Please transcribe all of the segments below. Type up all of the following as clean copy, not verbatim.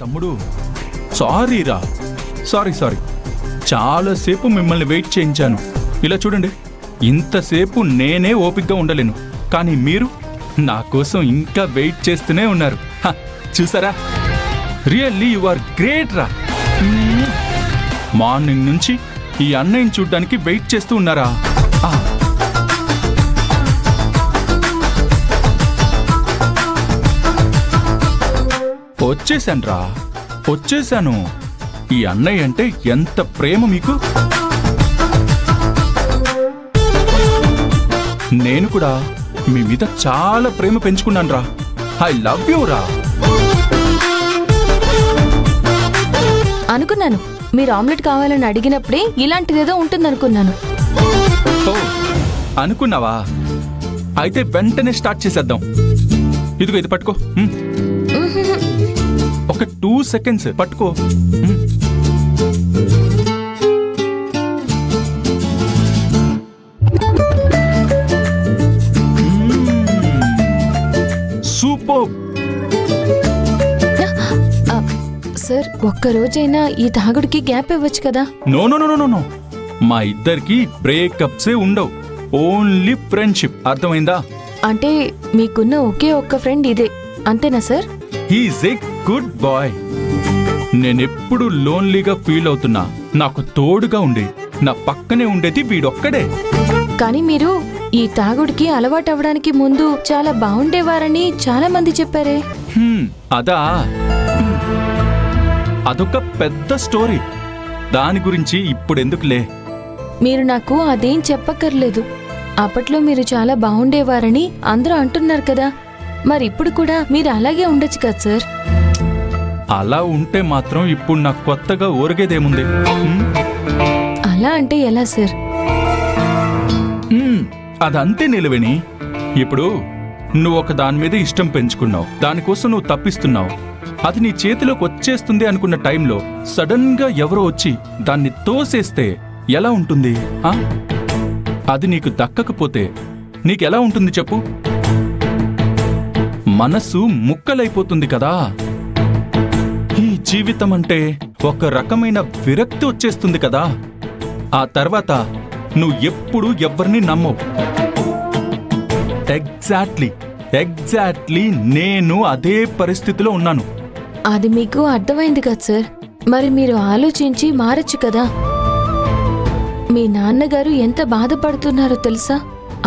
తమ్ముడు సారీరా, సారీ చాలాసేపు మిమ్మల్ని వెయిట్ చేయించాను. ఇలా చూడండి, ఇంతసేపు నేనే ఓపికగా ఉండలేను, కానీ మీరు నా కోసం ఇంకా వెయిట్ చేస్తూనే ఉన్నారు. చూసారా, రియల్లీ యు ఆర్ గ్రేట్ రా. మార్నింగ్ నుంచి ఈ అన్నయ్యని చూడ్డానికి వెయిట్ చేస్తూ ఉన్నారా? వచ్చేసాను. ఈ అన్నయ్య అంటే ఎంత ప్రేమ మీకు. నేను కూడా మీ మీద చాలా ప్రేమ పెంచుకున్నాను రా. ఐ లవ్ యూ రా. అనుకున్నాను మీరు ఆమ్లెట్ కావాలని అడిగినప్పుడే ఇలాంటిదేదో ఉంటుందనుకున్నాను. ఓ, అనుకున్నావా? అయితే వెంటనే స్టార్ట్ చేసేద్దాం. ఇదిగో ఇది పట్టుకో. ఒక 2 seconds పట్టుకో. సూపర్. సార్, ఒక్కరోజైనా ఈ తాగుడికి గ్యాప్ ఇవ్వచ్చు కదా? No no no no no, మా ఇద్దరికి బ్రేకప్సే ఉండవు, ఓన్లీ ఫ్రెండ్షిప్. అర్థమైందా? అంటే మీకున్న ఒకే ఒక్క ఫ్రెండ్ ఇదే, అంతేనా sir? He is a good boy. నేనెప్పుడు లోన్లీగా ఫీల్ అవుతున్నా, నాకు తోడుగా ఉండి నా పక్కనే ఉండేది వీడొక్కడే. కానీ మీరు ఈ తాగుడికి అలవాటు అవ్వడానికి ముందు చాలా బాగుండేవారని చాలా మంది చెప్పారే. అదా, అదొక పెద్ద స్టోరీ. దాని గురించి ఇప్పుడెందుకులే. మీరు నాకు అదేం చెప్పక్కర్లేదు. అప్పట్లో మీరు చాలా బాగుండేవారని అందరూ అంటున్నారు కదా, మరి ఇప్పుడు కూడా మీరు అలాగే ఉండొచ్చు కదా సార్? అలా ఉంటే మాత్రం ఇప్పుడు నాకు కొత్తగా ఊరగేదేముంది? అలా అంటే ఎలా సార్? అదంతే నిలవేణి. ఇప్పుడు నువ్వు ఒక దాని మీద ఇష్టం పెంచుకున్నావు, దానికోసం నువ్వు తప్పిస్తున్నావు. అది నీ చేతిలోకి వచ్చేస్తుంది అనుకున్న టైంలో సడన్ గా ఎవరో వచ్చి దాన్ని తోసేస్తే ఎలా ఉంటుంది? అది నీకు దక్కకపోతే నీకెలా ఉంటుంది చెప్పు? మనసు ముక్కలైపోతుంది కదా. ఈ జీవితం అంటే ఒక రకమైన విరక్తి వచ్చేస్తుంది కదా. ఆ తర్వాత నువ్వు ఎప్పుడు ఎవ్వరిని నమ్మవు. ఎగ్జాక్ట్లీ నేను అదే పరిస్థితిలో ఉన్నాను. అది మీకు అర్థమైంది కదా సార్, మరి మీరు ఆలోచించి మారచ్చు కదా. మీ నాన్నగారు ఎంత బాధపడుతున్నారో తెలుసా?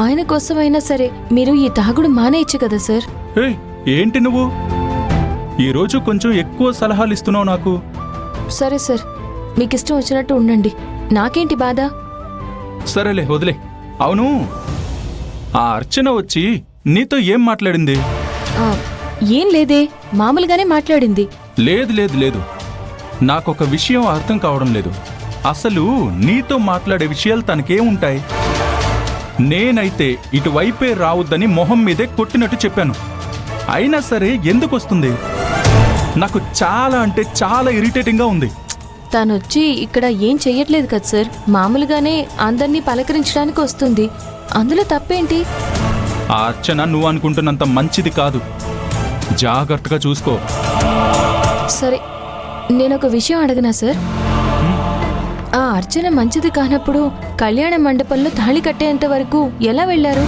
ఆయన కోసమైనా సరే మీరు ఈ తాగుడు మానేయచ్చు కదా సార్. ఏంటి నువ్వు ఈరోజు కొంచెం ఎక్కువ సలహాలు ఇస్తున్నావు నాకు. సరే సార్, మీకు ఇష్టం వచ్చినట్టు ఉండండి, నాకేంటి బాధ? సరేలే, వదిలే. అవును, ఆ అర్చన వచ్చి నీతో ఏం మాట్లాడింది? ఏం లేదే, మామూలుగానే మాట్లాడింది. లేదు, నాకొక విషయం అర్థం కావడం లేదు. అసలు నీతో మాట్లాడే విషయాలు తనకేముంటాయి? నేనైతే ఇటువైపే రావద్దని మొహం మీదే కొట్టినట్టు చెప్పాను, అయినా సరే ఎందుకు వస్తుంది? నాకు చాలా అంటే చాలా ఇరిటేటింగ్గా ఉంది. తనొచ్చి ఇక్కడ ఏం చెయ్యట్లేదు కదా సార్, మామూలుగానే అందర్నీ పలకరించడానికి వస్తుంది, అందులో తప్పేంటి? ఆ అర్చన నువ్వు అనుకుంటున్నంత మంచిది కాదు, జాగ్రత్తగా చూసుకో. సరే, నేనొక విషయం అడగనా సార్? ఆ అర్చన మంచిది కానప్పుడు కళ్యాణ మండపంలో తాళి కట్టేంత వరకు ఎలా వెళ్లారు?